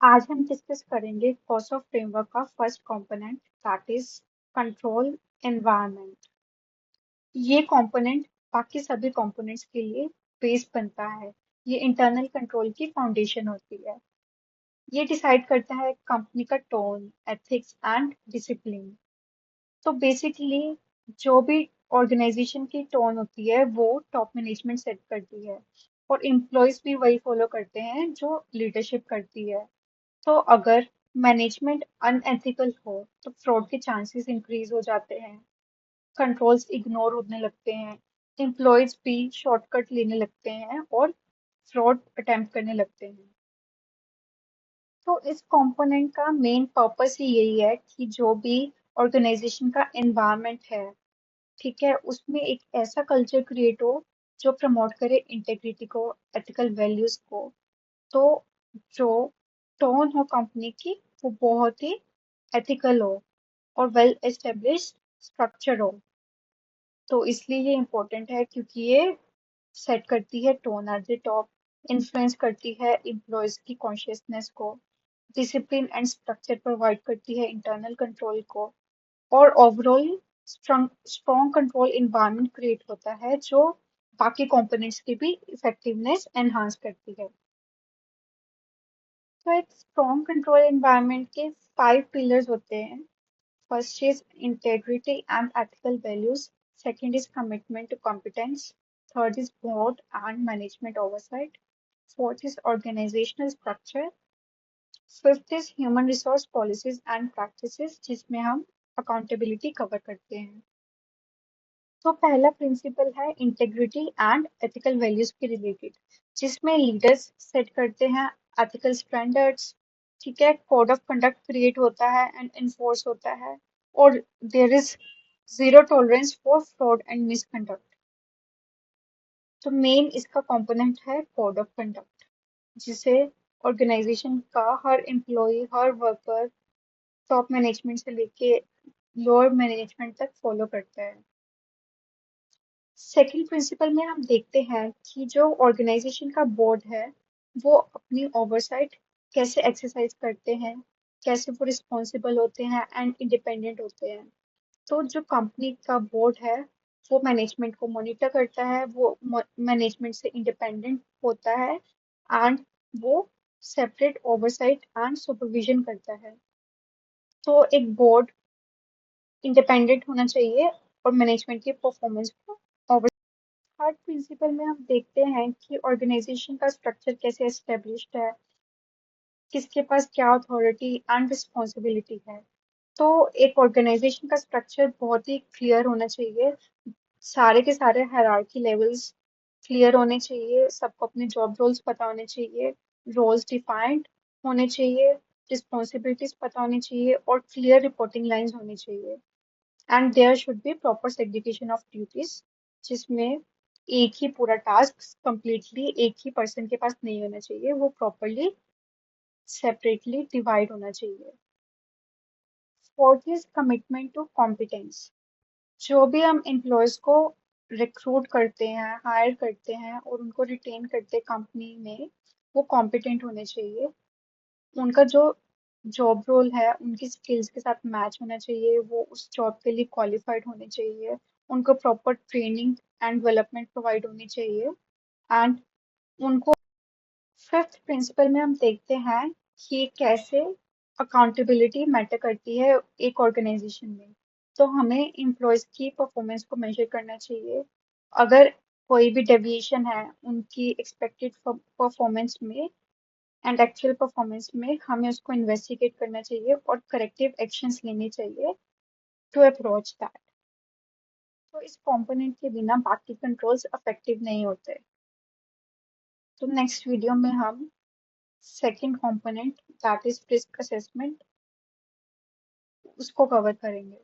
आज हम डिस्कस करेंगे कॉसॉफ फ्रेमवर्क का first component that is control environment. ये कंपोनेंट बाकी सभी कंपोनेंट्स के लिए बेस बनता है। ये इंटरनल कंट्रोल की फाउंडेशन होती है। ये डिसाइड करता है कंपनी का टोन, एथिक्स एंड डिसिप्लिन। तो बेसिकली जो भी ऑर्गेनाइजेशन की टोन होती है वो टॉप मैनेजमेंट सेट करती है और एम्प्लॉयज भी वही फॉलो करते हैं जो लीडरशिप करती है। तो अगर मैनेजमेंट अनएथिकल हो तो फ्रॉड के चांसेस इंक्रीज हो जाते हैं, कंट्रोल्स इग्नोर होने लगते हैं, एम्प्लॉयज भी शॉर्टकट लेने लगते हैं और फ्रॉड अटेम्प्ट करने लगते हैं। तो इस कंपोनेंट का मेन पर्पस ही यही है कि जो भी ऑर्गेनाइजेशन का एनवायरनमेंट है, ठीक है, उसमें एक ऐसा कल्चर क्रिएट हो जो प्रमोट करे इंटेग्रिटी को, एथिकल वैल्यूज को। तो जो टोन हो कंपनी की वो बहुत ही एथिकल हो और वेल एस्टेब्लिश्ड स्ट्रक्चर हो। तो इसलिए ये इम्पोर्टेंट है क्योंकि ये सेट करती है tone at the top, influence करती है एम्प्लॉयज की कॉन्शियसनेस को, डिसिप्लिन एंड स्ट्रक्चर प्रोवाइड करती है इंटरनल कंट्रोल को, और overall strong control environment create होता है जो बाकी कंपोनेंट्स की भी इफेक्टिवनेस एनहांस करती है। तो एक स्ट्रॉन्ग कंट्रोल एनवायरनमेंट के 5 पिलर्स होते हैं। First is integrity and ethical values. Second is commitment to competence. Third is board and management oversight. Fourth is organizational structure. Fifth is human resource policies and practices जिसमें हम accountability cover करते हैं। तो पहला principal है integrity and ethical values के related, जिसमें leaders set करते हैं एथिकल स्टैंडर्ड्स, ठीक है, कोड ऑफ कंडक्ट क्रिएट होता है एंड इन्फोर्स होता है, और there is zero tolerance for fraud and misconduct. तो मेन इसका कंपोनेंट है कोड ऑफ कंडक्ट, जिसे ऑर्गेनाइजेशन का हर एम्प्लॉय, हर वर्कर, टॉप मैनेजमेंट से लेके लोअर मैनेजमेंट तक फॉलो करता है। सेकंड प्रिंसिपल में हम देखते हैं कि जो ऑर्गेनाइजेशन का बोर्ड है वो अपनी ओवरसाइट कैसे एक्सरसाइज करते हैं, कैसे वो रिस्पॉन्सिबल होते हैं एंड इंडिपेंडेंट होते हैं। तो जो कंपनी का बोर्ड है वो मैनेजमेंट को मॉनिटर करता है, वो मैनेजमेंट से इंडिपेंडेंट होता है एंड वो सेपरेट ओवरसाइट एंड सुपरविजन करता है। तो एक बोर्ड इंडिपेंडेंट होना चाहिए और मैनेजमेंट की परफॉर्मेंस को। थर्ड प्रिंसिपल में हम देखते हैं कि ऑर्गेनाइजेशन का स्ट्रक्चर कैसे एस्टेब्लिश्ड है, किसके पास क्या अथॉरिटी एंड रिस्पॉन्सिबिलिटी है। तो एक ऑर्गेनाइजेशन का स्ट्रक्चर बहुत ही क्लियर होना चाहिए, सारे के सारे हायरार्की लेवल्स क्लियर होने चाहिए, सबको अपने जॉब रोल्स पता होने चाहिए, रोल्स डिफाइंड होने चाहिए, रिस्पॉन्सिबिलिटीज पता होनी चाहिए और क्लियर रिपोर्टिंग लाइंस होनी चाहिए। And there should be proper segregation of duties, जिसमें एक ही पूरा टास्क कंप्लीटली एक ही पर्सन के पास नहीं होना चाहिए, वो प्रॉपरली सेपरेटली डिवाइड होना चाहिए। Fourth is commitment to competence. जो भी हम एम्प्लॉयज को रिक्रूट करते हैं, हायर करते हैं और उनको रिटेन करते हैं कंपनी में, वो कॉम्पिटेंट होने चाहिए। उनका जो जॉब रोल है उनकी स्किल्स के साथ मैच होना चाहिए, वो उस जॉब के लिए क्वालिफाइड होने चाहिए, उनको proper training and development provide होनी चाहिए एंड उनको। फिफ्थ प्रिंसिपल में हम देखते हैं कि कैसे अकाउंटेबिलिटी मैटर करती है एक ऑर्गेनाइजेशन में। तो हमें एम्प्लॉयज की परफॉर्मेंस को मेजर करना चाहिए। अगर कोई भी डेविएशन है उनकी एक्सपेक्टेड परफॉर्मेंस में एंड एक्चुअल परफॉर्मेंस में, हमें उसको इन्वेस्टिगेट करना चाहिए और करेक्टिव एक्शंस लेने चाहिए टू अप्रोच दैट। तो इस कंपोनेंट के बिना बाकी कंट्रोल्स इफेक्टिव नहीं होते। तो नेक्स्ट वीडियो में हम second component that is risk assessment उसको कवर करेंगे।